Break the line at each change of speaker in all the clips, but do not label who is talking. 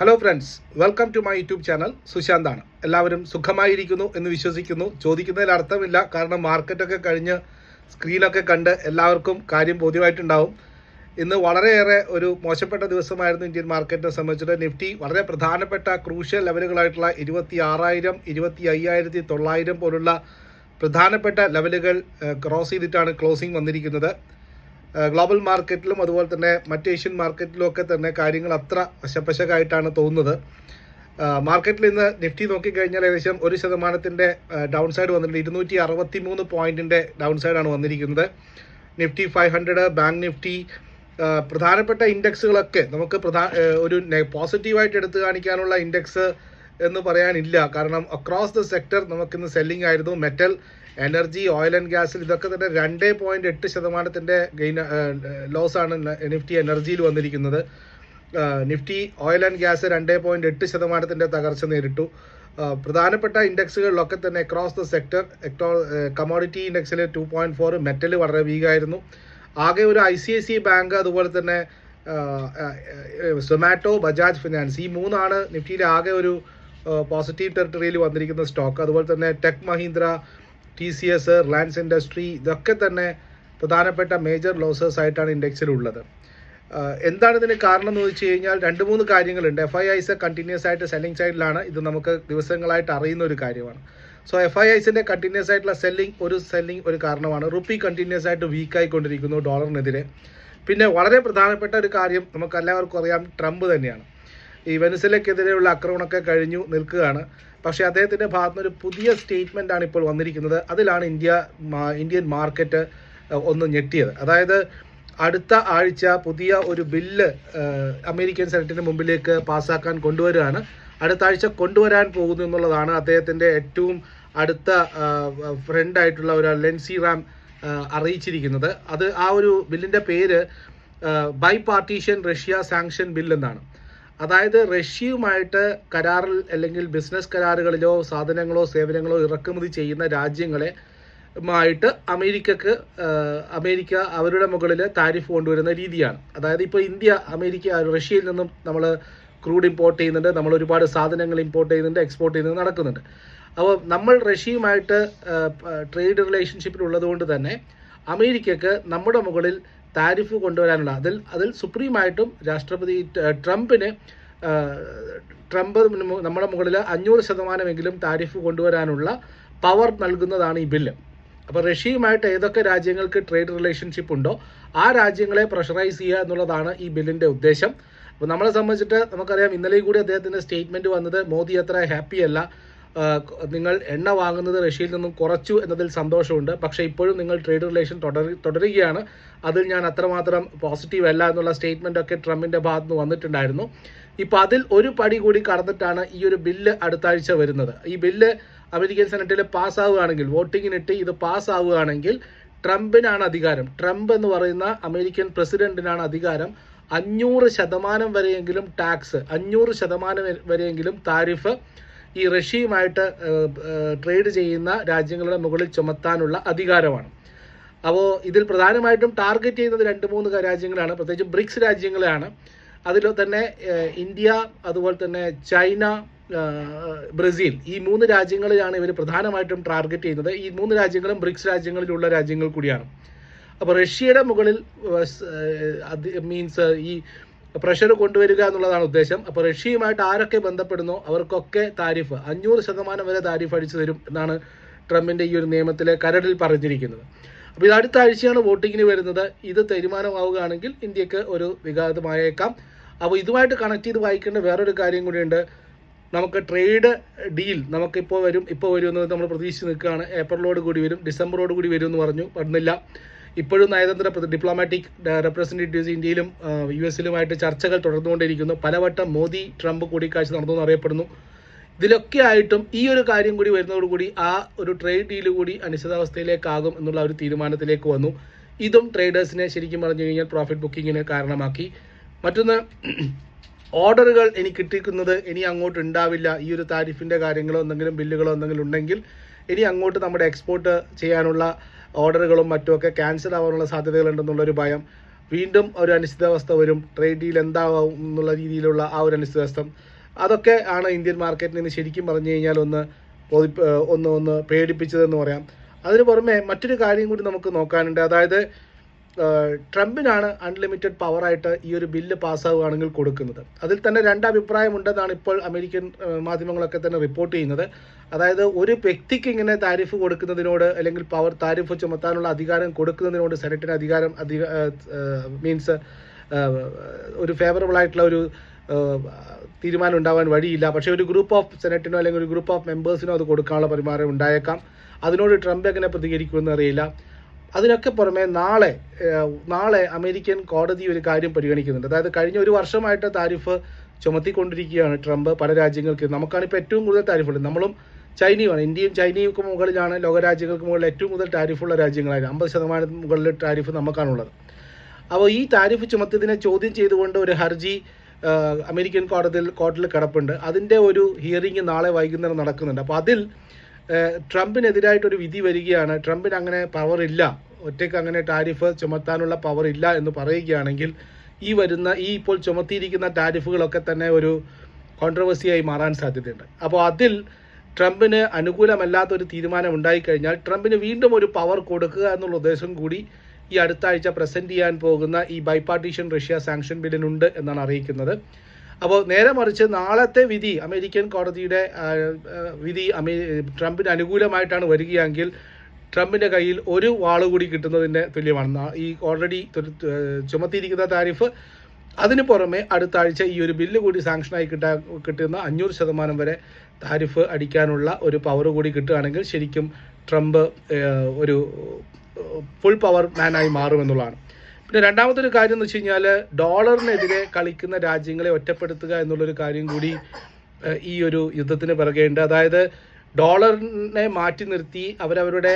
Hello friends, welcome to my YouTube channel. സുശാന്താണ്. എല്ലാവരും സുഖമായിരിക്കുന്നു എന്ന് വിശ്വസിക്കുന്നു. ചോദിക്കുന്നതിൽ അർത്ഥമില്ല, കാരണം മാർക്കറ്റൊക്കെ കഴിഞ്ഞ് സ്ക്രീനൊക്കെ കണ്ട് എല്ലാവർക്കും കാര്യം ബോധ്യമായിട്ടുണ്ടാവും. ഇന്ന് വളരെയേറെ ഒരു മോശപ്പെട്ട ദിവസമായിരുന്നു ഇന്ത്യൻ മാർക്കറ്റിനെ സംബന്ധിച്ചിട്ട്. നിഫ്റ്റി വളരെ പ്രധാനപ്പെട്ട ക്രൂഷ്യൽ ലെവലുകളായിട്ടുള്ള 26,000, 25,900 പോലുള്ള പ്രധാനപ്പെട്ട ലെവലുകൾ ക്രോസ് ചെയ്തിട്ടാണ് ക്ലോസിംഗ് വന്നിരിക്കുന്നത്. ഗ്ലോബൽ മാർക്കറ്റിലും അതുപോലെ തന്നെ മറ്റ് ഏഷ്യൻ മാർക്കറ്റിലും ഒക്കെ തന്നെ കാര്യങ്ങൾ അത്ര വശപ്പശകായിട്ടാണ് തോന്നുന്നത്. മാർക്കറ്റിൽ ഇന്ന് നിഫ്റ്റി നോക്കിക്കഴിഞ്ഞാൽ ഏകദേശം 1% ഡൗൺ സൈഡ് വന്നിട്ടുണ്ട്. 263 പോയിന്റിൻ്റെ ഡൗൺ സൈഡാണ് വന്നിരിക്കുന്നത്. നിഫ്റ്റി 500, ബാങ്ക് നിഫ്റ്റി, പ്രധാനപ്പെട്ട ഇൻഡെക്സുകളൊക്കെ നമുക്ക് ഒരു പോസിറ്റീവായിട്ട് എടുത്തു കാണിക്കാനുള്ള ഇൻഡെക്സ് എന്ന് പറയാനില്ല. കാരണം അക്രോസ് ദ സെക്ടർ നമുക്കിന്ന് സെല്ലിംഗ് ആയിരുന്നു. മെറ്റൽ, എനർജി, ഓയിൽ ആൻഡ് ഗ്യാസിൽ ഇതൊക്കെ തന്നെ 2.8% ഗെയിൻ ലോസാണ് നിഫ്റ്റി എനർജിയിൽ വന്നിരിക്കുന്നത്. നിഫ്റ്റി ഓയിൽ ആൻഡ് ഗ്യാസ് 2.8% തകർച്ച നേരിട്ടു. പ്രധാനപ്പെട്ട ഇൻഡെക്സുകളിലൊക്കെ തന്നെ അക്രോസ് ദ സെക്ടർ കമോഡിറ്റി ഇൻഡെക്സിൽ 2.4, മെറ്റൽ വളരെ വീക്കായിരുന്നു. ആകെ ഒരു ICICI ബാങ്ക്, അതുപോലെ തന്നെ സൊമാറ്റോ, ബജാജ് ഫിനാൻസ്, ഈ മൂന്നാണ് നിഫ്റ്റിയിലെ ആകെ ഒരു പോസിറ്റീവ് ടെറിട്ടറിയിൽ വന്നിരിക്കുന്ന സ്റ്റോക്ക്. അതുപോലെ തന്നെ tech Mahindra, TCS, Reliance industry, ഇതൊക്കെ തന്നെ പ്രധാനപ്പെട്ട മേജർ ലോസേഴ്സ് ആയിട്ടാണ് ഇൻഡെക്സിലുള്ളത്. എന്താണ് ഇതിന് കാരണം എന്ന് വെച്ച് കഴിഞ്ഞാൽ 2-3 കാര്യങ്ങളുണ്ട്. FIIs കണ്ടിന്യൂസ് ആയിട്ട് സെല്ലിംഗ് സൈഡിലാണ്. ഇത് നമുക്ക് ദിവസങ്ങളായിട്ട് അറിയുന്ന ഒരു കാര്യമാണ്. സോ FIIസിൻ്റെ കണ്ടിന്യൂസ് ആയിട്ടുള്ള സെല്ലിംഗ് ഒരു കാരണമാണ്. റുപ്പി കണ്ടിന്യൂസ് ആയിട്ട് വീക്കായിക്കൊണ്ടിരിക്കുന്നു ഡോളറിനെതിരെ. പിന്നെ വളരെ പ്രധാനപ്പെട്ട ഒരു കാര്യം നമുക്ക് എല്ലാവർക്കും അറിയാം, ട്രംപ് തന്നെയാണ്. ഈ വെനസ്വേലയ്ക്കെതിരെയുള്ള ആക്രമണമൊക്കെ കഴിഞ്ഞു നിൽക്കുകയാണ്. പക്ഷേ അദ്ദേഹത്തിൻ്റെ ഭാഗത്തുനിന്ന് ഒരു പുതിയ സ്റ്റേറ്റ്മെൻറ്റാണ് ഇപ്പോൾ വന്നിരിക്കുന്നത്. അതിലാണ് ഇന്ത്യൻ മാർക്കറ്റ് ഒന്ന് ഞെട്ടിയത്. അതായത് അടുത്ത ആഴ്ച പുതിയ ഒരു ബില്ല് അമേരിക്കൻ സെനറ്റിന് മുമ്പിലേക്ക് പാസ്സാക്കാൻ കൊണ്ടുവരികയാണ്. അടുത്ത ആഴ്ച കൊണ്ടുവരാൻ പോകുന്നു എന്നുള്ളതാണ് അദ്ദേഹത്തിൻ്റെ ഏറ്റവും അടുത്ത ഫ്രണ്ടായിട്ടുള്ള ഒരു ലിൻഡ്സി ഗ്രാം അറിയിച്ചിരിക്കുന്നത്. ആ ഒരു ബില്ലിൻ്റെ പേര് bipartisan Russia sanction bill എന്നാണ്. അതായത് റഷ്യയുമായിട്ട് കരാറിൽ അല്ലെങ്കിൽ ബിസിനസ് കരാറുകളിലോ സാധനങ്ങളോ സേവനങ്ങളോ ഇറക്കുമതി ചെയ്യുന്ന രാജ്യങ്ങളെയുമായിട്ട് അമേരിക്ക അവരുടെ മുകളിൽ താരിഫ് കൊണ്ടുവരുന്ന രീതിയാണ്. അതായത് ഇപ്പോൾ റഷ്യയിൽ നിന്നും നമ്മൾ ക്രൂഡ് ഇമ്പോർട്ട് ചെയ്യുന്നുണ്ട്, നമ്മൾ ഒരുപാട് സാധനങ്ങൾ ഇമ്പോർട്ട് ചെയ്യുന്നുണ്ട്, എക്സ്പോർട്ട് ചെയ്യുന്നത് നടക്കുന്നുണ്ട്. അപ്പോൾ നമ്മൾ റഷ്യയുമായിട്ട് ട്രേഡ് റിലേഷൻഷിപ്പിലുള്ളത് കൊണ്ട് തന്നെ അമേരിക്കക്ക് നമ്മുടെ മുകളിൽ താരിഫ് കൊണ്ടുവരാനുള്ള അതിൽ സുപ്രീമായിട്ടും രാഷ്ട്രപതി ട്രംപ് നമ്മുടെ മുകളിൽ 500% താരിഫ് കൊണ്ടുവരാനുള്ള പവർ നൽകുന്നതാണ് ഈ ബില്ല്. അപ്പോൾ റഷ്യയുമായിട്ട് ഏതൊക്കെ രാജ്യങ്ങൾക്ക് ട്രേഡ് റിലേഷൻഷിപ്പ് ഉണ്ടോ ആ രാജ്യങ്ങളെ പ്രഷറൈസ് ചെയ്യുക എന്നുള്ളതാണ് ഈ ബില്ലിൻ്റെ ഉദ്ദേശം. അപ്പോൾ നമ്മളെ സംബന്ധിച്ചിട്ട് നമുക്കറിയാം, ഇന്നലെയും കൂടി അദ്ദേഹത്തിൻ്റെ സ്റ്റേറ്റ്മെൻറ്റ് വന്നത് മോദി അത്ര ഹാപ്പിയല്ല. നിങ്ങൾ എണ്ണ വാങ്ങുന്നത് റഷ്യയിൽ നിന്നും കുറച്ചു എന്നതിൽ സന്തോഷമുണ്ട്, പക്ഷേ ഇപ്പോഴും നിങ്ങൾ ട്രേഡ് റിലേഷൻ തുടരുകയാണ്, അതിൽ ഞാൻ അത്രമാത്രം പോസിറ്റീവ് അല്ല എന്നുള്ള സ്റ്റേറ്റ്മെൻ്റ് ഒക്കെ ട്രംപിൻ്റെ ഭാഗത്ത് നിന്ന് വന്നിട്ടുണ്ടായിരുന്നു. ഇപ്പോൾ അതിൽ ഒരു പടി കൂടി കടന്നിട്ടാണ് ഈ ഒരു ബില്ല് അടുത്ത ആഴ്ച വരുന്നത്. ഈ ബില്ല് അമേരിക്കൻ സെനറ്റിൽ പാസ്സാവുകയാണെങ്കിൽ, വോട്ടിങ്ങിനിട്ട് ഇത് പാസ്സാവുകയാണെങ്കിൽ ട്രംപിനാണ് അധികാരം. ട്രംപ് എന്ന് പറയുന്ന അമേരിക്കൻ പ്രസിഡന്റിനാണ് അധികാരം. 500% വരെയെങ്കിലും ടാക്സ്, 500% വരെയെങ്കിലും താരിഫ് ഈ റഷ്യയുമായിട്ട് ട്രേഡ് ചെയ്യുന്ന രാജ്യങ്ങളുടെ മുകളിൽ ചുമത്താനുള്ള അധികാരമാണ്. അപ്പോൾ ഇതിൽ പ്രധാനമായിട്ടും ടാർഗറ്റ് ചെയ്യുന്നത് 2-3 രാജ്യങ്ങളാണ്, പ്രത്യേകിച്ച് ബ്രിക്സ് രാജ്യങ്ങളെയാണ്. അതിൽ തന്നെ ഇന്ത്യ, അതുപോലെ തന്നെ ചൈന, ബ്രസീൽ, ഈ 3 രാജ്യങ്ങളിലാണ് ഇവർ പ്രധാനമായിട്ടും ടാർഗറ്റ് ചെയ്യുന്നത്. ഈ 3 രാജ്യങ്ങളും ബ്രിക്സ് രാജ്യങ്ങളിലുള്ള രാജ്യങ്ങൾ കൂടിയാണ്. അപ്പോൾ റഷ്യയുടെ മുകളിൽ ഈ പ്രഷർ കൊണ്ടുവരിക എന്നുള്ളതാണ് ഉദ്ദേശം. അപ്പോൾ റഷ്യയുമായിട്ട് ആരൊക്കെ ബന്ധപ്പെടുന്നോ അവർക്കൊക്കെ താരിഫ് 500% വരെ താരിഫ് അടിച്ചു തരും എന്നാണ് ട്രംപിൻ്റെ ഈ ഒരു നിയമത്തിലെ കരടിൽ പറഞ്ഞിരിക്കുന്നത്. അപ്പോൾ ഇത് അടുത്ത ആഴ്ചയാണ് വോട്ടിങ്ങിന് വരുന്നത്. ഇത് തീരുമാനമാവുകയാണെങ്കിൽ ഇന്ത്യക്ക് ഒരു വിഘാതമായേക്കാം. അപ്പോൾ ഇതുമായിട്ട് കണക്ട് ചെയ്ത് വായിക്കേണ്ട വേറൊരു കാര്യം കൂടിയുണ്ട്. നമുക്ക് ട്രേഡ് ഡീൽ നമുക്കിപ്പോൾ വരും എന്ന് നമ്മൾ പ്രതീക്ഷിച്ച് നിൽക്കുകയാണ്. ഏപ്രിലോട് കൂടി വരും, ഡിസംബറോട് കൂടി വരും എന്ന് പറഞ്ഞു, വന്നില്ല. ഇപ്പോഴും നയതന്ത്ര ഡിപ്ലോമാറ്റിക് റെപ്രസെൻറ്റേറ്റീവ്സ് ഇന്ത്യയിലും US-ലുമായിട്ട് ചർച്ചകൾ തുടർന്നുകൊണ്ടിരിക്കുന്നു. പലവട്ടം മോദി ട്രംപ് കൂടിക്കാഴ്ച നടന്നു അറിയപ്പെടുന്നു. ഇതിലൊക്കെ ആയിട്ടും ഈ ഒരു കാര്യം കൂടി വരുന്നതോടുകൂടി ആ ഒരു ട്രേഡ് ഡീൽ കൂടി അനിശ്ചിതാവസ്ഥയിലേക്കാകും എന്നുള്ള ഒരു തീരുമാനത്തിലേക്ക് വന്നു. ഇതും ട്രേഡേഴ്സിനെ ശരിക്കും പറഞ്ഞു കഴിഞ്ഞാൽ പ്രോഫിറ്റ് ബുക്കിങ്ങിന് കാരണമാക്കി. മറ്റൊന്ന്, ഓർഡറുകൾ കിട്ടിക്കുന്നത് ഇനി അങ്ങോട്ട് ഉണ്ടാവില്ല. ഈ ഒരു താരിഫിൻ്റെ കാര്യങ്ങളോ എന്തെങ്കിലും ബില്ലുകളോ എന്തെങ്കിലും ഉണ്ടെങ്കിൽ ഇനി അങ്ങോട്ട് നമ്മുടെ എക്സ്പോർട്ട് ചെയ്യാനുള്ള ഓർഡറുകളും മറ്റുമൊക്കെ ക്യാൻസൽ ആവാനുള്ള സാധ്യതകളുണ്ടെന്നുള്ളൊരു ഭയം. വീണ്ടും ഒരു അനിശ്ചിതാവസ്ഥ വരും, ട്രേഡ് ഡീൽ എന്താവും എന്നുള്ള രീതിയിലുള്ള ആ ഒരു അനിശ്ചിതാവസ്ഥ. അതൊക്കെ ആണ് ഇന്ത്യൻ മാർക്കറ്റിനെ ശരിക്കും പറഞ്ഞു കഴിഞ്ഞാൽ ഒന്ന് പേടിപ്പിച്ചതെന്ന് പറയാം. അതിന് പുറമെ മറ്റൊരു കാര്യം കൂടി നമുക്ക് നോക്കാനുണ്ട്. അതായത് ട്രംപിനാണ് അൺലിമിറ്റഡ് പവറായിട്ട് ഈ ഒരു ബില്ല് പാസ്സാവുകയാണെങ്കിൽ കൊടുക്കുന്നത്. അതിൽ തന്നെ രണ്ടഭിപ്രായമുണ്ടെന്നാണ് ഇപ്പോൾ അമേരിക്കൻ മാധ്യമങ്ങളൊക്കെ തന്നെ റിപ്പോർട്ട് ചെയ്യുന്നത്. അതായത് ഒരു വ്യക്തിക്ക് ഇങ്ങനെ താരിഫ് കൊടുക്കുന്നതിനോട്, അല്ലെങ്കിൽ താരിഫ് ചുമത്താനുള്ള അധികാരം കൊടുക്കുന്നതിനോട് സെനറ്റിന് മീൻസ് ഒരു ഫേവറബിൾ ആയിട്ടുള്ള ഒരു തീരുമാനം ഉണ്ടാവാൻ വഴിയില്ല. പക്ഷേ ഒരു ഗ്രൂപ്പ് ഓഫ് സെനറ്റിനോ അല്ലെങ്കിൽ ഒരു ഗ്രൂപ്പ് ഓഫ് മെമ്പേഴ്സിനോ അത് കൊടുക്കാനുള്ള പരിമാരം ഉണ്ടായേക്കാം. അതിനോട് ട്രംപ് എങ്ങനെ പ്രതികരിക്കുമെന്ന് അറിയില്ല. അതിനൊക്കെ പുറമെ നാളെ അമേരിക്കൻ കോടതി ഒരു കാര്യം പരിഗണിക്കുന്നുണ്ട്. അതായത് കഴിഞ്ഞ ഒരു വർഷമായിട്ട് താരിഫ് ചുമത്തിക്കൊണ്ടിരിക്കുകയാണ് ട്രംപ് പല രാജ്യങ്ങൾക്ക്. നമുക്കാണിപ്പോൾ ഏറ്റവും കൂടുതൽ താരിഫുള്ളത്. നമ്മളും ചൈനയുമാണ്. ഇന്ത്യയും ചൈനയ്ക്ക് മുകളിലാണ് ലോകരാജ്യങ്ങൾക്ക് മുകളിൽ ഏറ്റവും കൂടുതൽ താരിഫുള്ള രാജ്യങ്ങളായിരുന്നു. 50% മുകളിൽ താരിഫ് നമുക്കാണുള്ളത്. അപ്പോൾ ഈ താരിഫ് ചുമത്തിയതിനെ ചോദ്യം ചെയ്തുകൊണ്ട് ഒരു ഹർജി അമേരിക്കൻ കോടതിയിൽ കിടപ്പുണ്ട്. അതിൻ്റെ ഒരു ഹിയറിംഗ് നാളെ വൈകുന്നേരം നടക്കുന്നുണ്ട്. അപ്പോൾ അതിൽ ട്രംപിനെതിരായിട്ടൊരു വിധി വരികയാണ്. ട്രംപിന് അങ്ങനെ പവർ ഇല്ല, ഒറ്റയ്ക്ക് അങ്ങനെ ടാരിഫ് ചുമത്താനുള്ള പവർ ഇല്ല എന്ന് പറയുകയാണെങ്കിൽ ഈ ഇപ്പോൾ ചുമത്തിയിരിക്കുന്ന ടാരിഫുകളൊക്കെ തന്നെ ഒരു കോൺട്രവേഴ്സിയായി മാറാൻ സാധ്യതയുണ്ട്. അപ്പോൾ അതിൽ ട്രംപിന് അനുകൂലമല്ലാത്തൊരു തീരുമാനം ഉണ്ടായിക്കഴിഞ്ഞാൽ ട്രംപിന് വീണ്ടും ഒരു പവർ കൊടുക്കുക എന്നുള്ള ഉദ്ദേശം കൂടി ഈ അടുത്ത ആഴ്ച പ്രസൻറ്റ് ചെയ്യാൻ പോകുന്ന ഈ ബൈപാർട്ടീഷൻ റഷ്യ സാങ്ഷൻ ബില്ലിനുണ്ട് എന്നാണ് അറിയിക്കുന്നത്. അപ്പോൾ നേരെ മറിച്ച് നാളത്തെ വിധി, അമേരിക്കൻ കോടതിയുടെ വിധി ട്രംപിന് അനുകൂലമായിട്ടാണ് വരികയെങ്കിൽ ട്രംപിൻ്റെ കയ്യിൽ ഒരു വാള് കൂടി കിട്ടുന്നതിൻ്റെ തുല്യമാണ്. ഈ ഓൾറെഡി ചുമത്തിയിരിക്കുന്ന താരിഫ്, അതിന് പുറമെ അടുത്ത ആഴ്ച ഈ ഒരു ബില്ല് കൂടി സാങ്ഷനായി കിട്ടുന്ന 500% വരെ താരിഫ് അടിക്കാനുള്ള ഒരു പവർ കൂടി കിട്ടുകയാണെങ്കിൽ ശരിക്കും ട്രംപ് ഒരു ഫുൾ പവർ മാനായി മാറുമെന്നുള്ളതാണ്. പിന്നെ രണ്ടാമതൊരു കാര്യം എന്ന് വെച്ച് കഴിഞ്ഞാൽ ഡോളറിനെതിരെ കളിക്കുന്ന രാജ്യങ്ങളെ ഒറ്റപ്പെടുത്തുക എന്നുള്ളൊരു കാര്യം കൂടി ഈ ഒരു യുദ്ധത്തിന് പിറകെയുണ്ട്. അതായത് ഡോളറിനെ മാറ്റി നിർത്തി അവരവരുടെ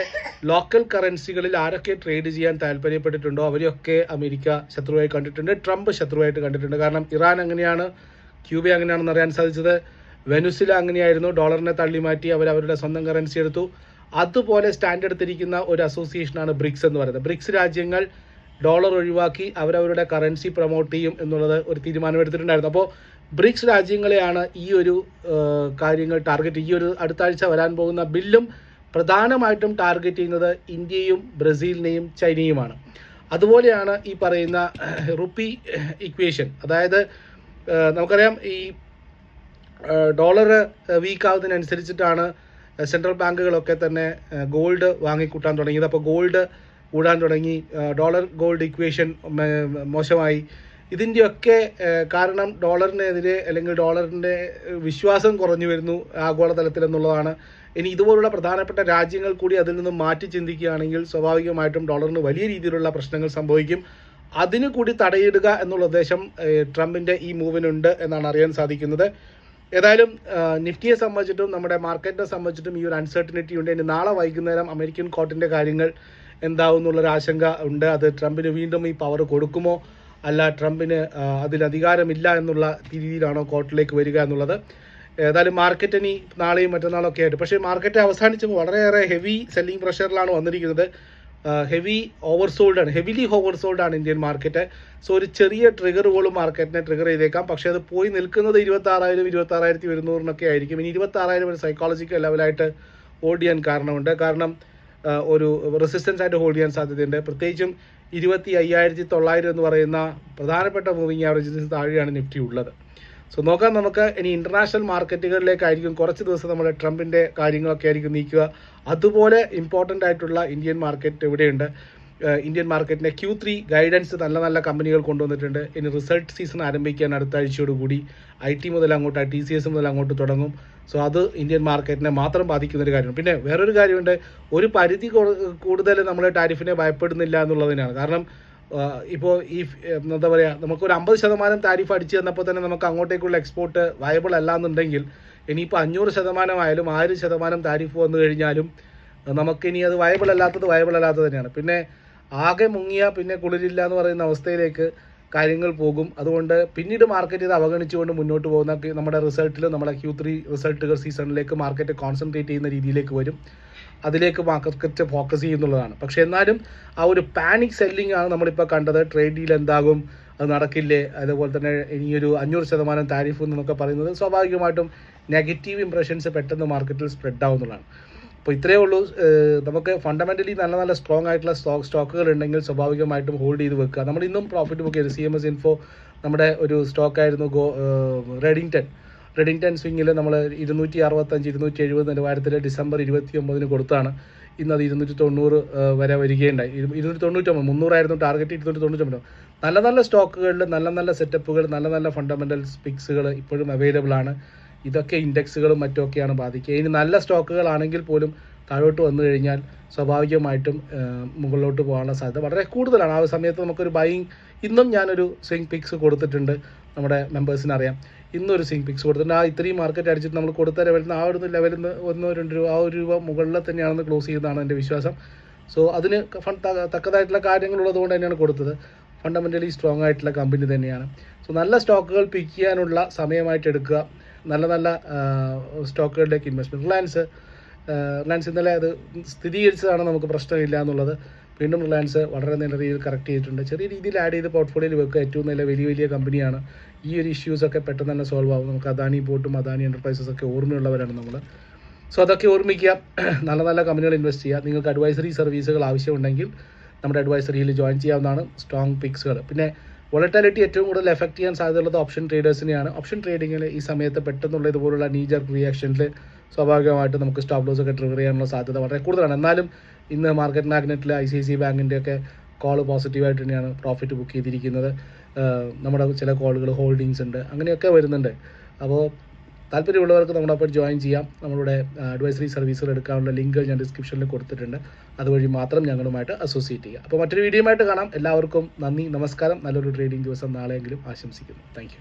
ലോക്കൽ കറൻസികളിൽ ആരൊക്കെ ട്രേഡ് ചെയ്യാൻ താല്പര്യപ്പെട്ടിട്ടുണ്ടോ അവരെയൊക്കെ അമേരിക്ക ശത്രുവായി കണ്ടിട്ടുണ്ട്, ട്രംപ് ശത്രുവായിട്ട് കണ്ടിട്ടുണ്ട്. കാരണം ഇറാൻ അങ്ങനെയാണ്, ക്യൂബ അങ്ങനെയാണെന്ന് അറിയാൻ സാധിച്ചത്. വെനുസില അങ്ങനെയായിരുന്നു, ഡോളറിനെ തള്ളി മാറ്റി അവരവരുടെ സ്വന്തം കറൻസി എടുത്തു. അതുപോലെ സ്റ്റാൻഡ് എടുത്തിരിക്കുന്ന ഒരു അസോസിയേഷനാണ് ബ്രിക്സ് എന്ന് പറയുന്നത്. ബ്രിക്സ് രാജ്യങ്ങൾ ഡോളർ ഒഴിവാക്കി അവരവരുടെ കറൻസി പ്രൊമോട്ട് ചെയ്യും എന്നുള്ളത് ഒരു തീരുമാനമെടുത്തിട്ടുണ്ടായിരുന്നു. അപ്പോൾ ബ്രിക്സ് രാജ്യങ്ങളെയാണ് ഈ ഒരു കാര്യങ്ങൾ ടാർഗറ്റ്, ഈ ഒരു അടുത്ത ആഴ്ച വരാൻ പോകുന്ന ബില്ലും പ്രധാനമായിട്ടും ടാർഗറ്റ് ചെയ്യുന്നത് ഇന്ത്യയും ബ്രസീലിനെയും ചൈനയുമാണ്. അതുപോലെയാണ് ഈ പറയുന്ന റുപ്പി ഇക്വേഷൻ. അതായത് നമുക്കറിയാം ഈ ഡോളർ വീക്ക് ആവുന്നതിനനുസരിച്ചിട്ടാണ് സെൻട്രൽ ബാങ്കുകളൊക്കെ തന്നെ ഗോൾഡ് വാങ്ങിക്കൂട്ടാൻ തുടങ്ങിയത്. അപ്പോൾ ഗോൾഡ് കൂടാൻ തുടങ്ങി, ഗോൾഡ് ഇക്വേഷൻ മോശമായി. ഇതിൻ്റെയൊക്കെ കാരണം ഡോളറിനെതിരെ അല്ലെങ്കിൽ ഡോളറിൻ്റെ വിശ്വാസം കുറഞ്ഞു വരുന്നു ആഗോളതലത്തിൽ എന്നുള്ളതാണ്. ഇനി ഇതുപോലുള്ള പ്രധാനപ്പെട്ട രാജ്യങ്ങൾ കൂടി അതിൽ നിന്ന് മാറ്റി ചിന്തിക്കുകയാണെങ്കിൽ സ്വാഭാവികമായിട്ടും ഡോളറിന് വലിയ രീതിയിലുള്ള പ്രശ്നങ്ങൾ സംഭവിക്കും. അതിന് കൂടി തടയിടുക എന്നുള്ള ഉദ്ദേശം ട്രംപിൻ്റെ ഈ മൂവിനുണ്ട് എന്നാണ് അറിയാൻ സാധിക്കുന്നത്. ഏതായാലും നിഫ്റ്റിയെ സംബന്ധിച്ചിട്ടും നമ്മുടെ മാർക്കറ്റിനെ സംബന്ധിച്ചിട്ടും ഈ ഒരു അൺസർട്ടനിറ്റി ഉണ്ട്. ഇനി നാളെ വൈകുന്നേരം അമേരിക്കൻ കോർട്ടിൻ്റെ കാര്യങ്ങൾ എന്താവും എന്നുള്ളൊരു ആശങ്ക ഉണ്ട്. അത് ട്രംപിന് വീണ്ടും ഈ പവർ കൊടുക്കുമോ, അല്ല ട്രംപിന് അതിൽ അധികാരമില്ല എന്നുള്ള രീതിയിലാണോ കോർട്ടിലേക്ക് വരിക എന്നുള്ളത്. ഏതായാലും മാർക്കറ്റ് ഇനി നാളെയും മറ്റന്നാളൊക്കെ ആയിട്ട്, പക്ഷേ മാർക്കറ്റ് അവസാനിച്ചപ്പോൾ വളരെയേറെ ഹെവി സെല്ലിംഗ് പ്രഷറിലാണ് വന്നിരിക്കുന്നത്. ഹെവിലി ഓവർസോൾഡാണ് ഇന്ത്യൻ മാർക്കറ്റ്. സോ ഒരു ചെറിയ ട്രിഗർ പോലും മാർക്കറ്റിനെ ട്രിഗർ ചെയ്തേക്കാം. പക്ഷേ അത് പോയി നിൽക്കുന്നത് 26,000 26,100 ആയിരിക്കും. ഇനി 26,000 ഒരു സൈക്കോളജിക്കൽ ലെവലായിട്ട് ഹോൾഡ് ചെയ്യാൻ കാരണമുണ്ട്. കാരണം ഒരു റെസിസ്റ്റൻസ് ആയിട്ട് ഹോൾഡ് ചെയ്യാൻ സാധ്യതയുണ്ട്. പ്രത്യേകിച്ചും 25,900 എന്ന് പറയുന്ന പ്രധാനപ്പെട്ട മൂവിങ് ആവറേജിന് താഴെയാണ് നിഫ്റ്റി ഉള്ളത്. സോ നോക്കാം നമുക്ക്. ഇനി ഇൻ്റർനാഷണൽ മാർക്കറ്റുകളിലേക്കായിരിക്കും കുറച്ച് ദിവസം നമ്മുടെ ട്രംപിൻ്റെ കാര്യങ്ങളൊക്കെ ആയിരിക്കും നീക്കുക. അതുപോലെ ഇമ്പോർട്ടൻ്റ് ആയിട്ടുള്ള ഇന്ത്യൻ മാർക്കറ്റ് ഇവിടെയുണ്ട്. ഇന്ത്യൻ മാർക്കറ്റിൻ്റെ Q3 ഗൈഡൻസ് നല്ല കമ്പനികൾ കൊണ്ടുവന്നിട്ടുണ്ട്. ഇനി റിസൾട്ട് സീസൺ ആരംഭിക്കാൻ അടുത്ത ആഴ്ചയോടുകൂടി IT മുതൽ അങ്ങോട്ട് TCS മുതൽ അങ്ങോട്ട് തുടങ്ങും. സോ അത് ഇന്ത്യൻ മാർക്കറ്റിനെ മാത്രം ബാധിക്കുന്നൊരു കാര്യമാണ്. പിന്നെ വേറൊരു കാര്യമുണ്ട്, ഒരു പരിധി കൂടുതൽ നമ്മൾ ടാരിഫിനെ ഭയപ്പെടുന്നില്ല എന്നുള്ളതിനാണ്. കാരണം ഇപ്പോൾ ഈ എന്താ പറയുക, നമുക്കൊരു 50% താരിഫ് അടിച്ചു തന്നപ്പോൾ തന്നെ നമുക്ക് അങ്ങോട്ടേക്കുള്ള എക്സ്പോർട്ട് വയബിൾ അല്ല എന്നുണ്ടെങ്കിൽ ഇനിയിപ്പോൾ 500% ആയാലും 1000% താരിഫ് വന്നു കഴിഞ്ഞാലും നമുക്കിനി അത് വയബിൾ അല്ലാത്തത് തന്നെയാണ്. പിന്നെ ആകെ മുങ്ങിയ പിന്നെ കുളിരില്ല എന്ന് പറയുന്ന അവസ്ഥയിലേക്ക് കാര്യങ്ങൾ പോകും. അതുകൊണ്ട് പിന്നീട് മാർക്കറ്റ് ഇത് അവഗണിച്ചുകൊണ്ട് മുന്നോട്ട് പോകുന്ന നമ്മുടെ Q3 റിസൾട്ടുകൾ സീസണിലേക്ക് മാർക്കറ്റ് കോൺസെൻട്രേറ്റ് ചെയ്യുന്ന രീതിയിലേക്ക് വരും. അതിലേക്ക് മാർക്കറ്റ് ഫോക്കസ് ചെയ്യുന്നുള്ളതാണ്. പക്ഷേ എന്നാലും ആ ഒരു പാനിക് സെല്ലിംഗ് ആണ് നമ്മളിപ്പോൾ കണ്ടത്. ട്രേഡ് ഡീൽ എന്താകും, അത് നടക്കില്ലേ, അതുപോലെ തന്നെ ഇനിയൊരു 500% താരിഫ് എന്നൊക്കെ പറയുന്നത് സ്വാഭാവികമായിട്ടും നെഗറ്റീവ് ഇംപ്രഷൻസ് പെട്ടെന്ന് മാർക്കറ്റിൽ സ്പ്രെഡ് ആവുന്നതാണ്. അപ്പോൾ ഇത്രയേ ഉള്ളൂ. നമുക്ക് ഫണ്ടമെൻ്റലി നല്ല നല്ല സ്ട്രോങ് ആയിട്ടുള്ള സ്റ്റോക്കുകൾ ഉണ്ടെങ്കിൽ സ്വാഭാവികമായിട്ടും ഹോൾഡ് ചെയ്ത് വെക്കുക. നമ്മൾ ഇന്നും പ്രോഫിറ്റ് ബുക്ക് ചെയ്ത് CMS ഇൻഫോ നമ്മുടെ ഒരു സ്റ്റോക്കായിരുന്നു റെഡിങ്ടൺ സ്വിങ്ങിൽ നമ്മൾ 265 270 നിലവാരത്തിൽ ഡിസംബർ 29 കൊടുത്താണ്. ഇന്ന് അത് 290 വരെ വരികയുണ്ടായി. 299 300 ടാർഗറ്റ്, 299. നല്ല നല്ല സ്റ്റോക്കുകളിൽ നല്ല നല്ല സെറ്റപ്പുകൾ, നല്ല നല്ല ഫണ്ടമെൻ്റൽസ് പിക്സുകൾ ഇപ്പോഴും അവൈലബിൾ ആണ്. ഇതൊക്കെ ഇൻഡെക്സുകളും മറ്റുമൊക്കെയാണ് ബാധിക്കുക. ഇനി നല്ല സ്റ്റോക്കുകളാണെങ്കിൽ പോലും താഴോട്ട് വന്നു കഴിഞ്ഞാൽ സ്വാഭാവികമായിട്ടും മുകളിലോട്ട് പോകാനുള്ള സാധ്യത വളരെ കൂടുതലാണ്. ആ സമയത്ത് നമുക്കൊരു ബൈയിങ്, ഇന്നും ഞാനൊരു സ്വിംഗ് പിക്സ് കൊടുത്തിട്ടുണ്ട്. നമ്മുടെ മെമ്പേഴ്സിന് അറിയാം, ഇന്നൊരു സ്വിംഗ് പിക്സ് കൊടുത്തിട്ടുണ്ട്. ആ ഇത്രയും മാർക്കറ്റ് അടിച്ചിട്ട് നമ്മൾ കൊടുത്ത ലെവലിൽ നിന്ന് ആ ഒരു ലെവലിൽ നിന്ന് 1-2 രൂപ, ആ ₹1 മുകളിൽ തന്നെയാണെന്ന് ക്ലോസ് ചെയ്തതാണ് എൻ്റെ വിശ്വാസം. സോ അതിന് തക്കതായിട്ടുള്ള കാര്യങ്ങളുള്ളത് കൊണ്ട് തന്നെയാണ് കൊടുത്തത്. ഫണ്ടമെൻ്റലി സ്ട്രോങ് ആയിട്ടുള്ള കമ്പനി തന്നെയാണ്. സോ നല്ല സ്റ്റോക്കുകൾ പിക്ക് ചെയ്യാനുള്ള സമയമായിട്ട് എടുക്കുക. നല്ല നല്ല സ്റ്റോക്കുകളിലേക്ക് ഇൻവെസ്റ്റ്മെൻറ്റ്. റിലയൻസ് ഇന്നലെ അത് സ്ഥിരീകരിച്ചതാണ് നമുക്ക് പ്രശ്നമില്ല എന്നുള്ളത്. വീണ്ടും റിലയൻസ് വളരെ നല്ല രീതിയിൽ കറക്റ്റ് ചെയ്തിട്ടുണ്ട്. ചെറിയ രീതിയിൽ ആഡ് ചെയ്ത് പോർട്ട്ഫോളിയോയിൽ വെക്കുക. ഏറ്റവും നല്ല വലിയ കമ്പനിയാണ്. ഈ ഒരു ഇഷ്യൂസൊക്കെ പെട്ടെന്ന് തന്നെ സോൾവ് ആവും. നമുക്ക് അദാനി പോർട്ടും അദാനി എൻ്റർപ്രൈസസ് ഒക്കെ ഓർമ്മയുള്ളവരാണ് നമ്മൾ. സോ അതൊക്കെ ഓർമ്മിക്കുക. നല്ല നല്ല കമ്പനികൾ ഇൻവെസ്റ്റ് ചെയ്യുക. നിങ്ങൾക്ക് അഡ്വൈസറി സർവീസുകൾ ആവശ്യമുണ്ടെങ്കിൽ നമ്മുടെ അഡ്വൈസറിയിൽ ജോയിൻ ചെയ്യാവുന്നതാണ്. സ്ട്രോങ് പിക്സുകൾ. പിന്നെ വോളറ്റാലിറ്റി ഏറ്റവും കൂടുതൽ എഫക്റ്റ് ചെയ്യാൻ സാധ്യതയുള്ളത് ഓപ്ഷൻ ട്രേഡേഴ്സിനെയാണ്. ഓപ്ഷൻ ട്രേഡിങ്ങിൽ ഈ സമയത്ത് പെട്ടെന്നുള്ള ഇതുപോലുള്ള നീജർക്ക് റിയാക്ഷനിൽ സ്വാഭാവികമായിട്ട് നമുക്ക് സ്റ്റോപ്പ് ലോസ് ഒക്കെ ട്രിഗർ ചെയ്യാനുള്ള സാധ്യത വളരെ കൂടുതലാണ്. എന്നാലും ഇന്ന് മാർക്കറ്റ് മാഗ്നറ്റിൽ ICICI ബാങ്കിൻ്റെ ഒക്കെ കോൾ പോസിറ്റീവായിട്ട് തന്നെയാണ് പ്രോഫിറ്റ് ബുക്ക് ചെയ്തിരിക്കുന്നത്. നമ്മുടെ ചില കോളുകൾ ഹോൾഡിങ്സ് ഉണ്ട്, അങ്ങനെയൊക്കെ വരുന്നുണ്ട്. അപ്പോൾ താല്പര്യമുള്ളവർക്ക് നമ്മളപ്പോൾ ജോയിൻ ചെയ്യാം. നമ്മളുടെ അഡ്വൈസറി സർവീസുകൾ എടുക്കാനുള്ള ലിങ്ക് ഞാൻ ഡിസ്ക്രിപ്ഷനിൽ കൊടുത്തിട്ടുണ്ട്. അതുവഴി മാത്രം ഞങ്ങളുമായിട്ട് അസോസിയേറ്റ് ചെയ്യുക. അപ്പോൾ മറ്റൊരു വീഡിയോയുമായിട്ട് കാണാം. എല്ലാവർക്കും നന്ദി, നമസ്കാരം. നല്ലൊരു ട്രേഡിംഗ് ദിവസം നാളെയെങ്കിലും ആശംസിക്കുന്നു. താങ്ക്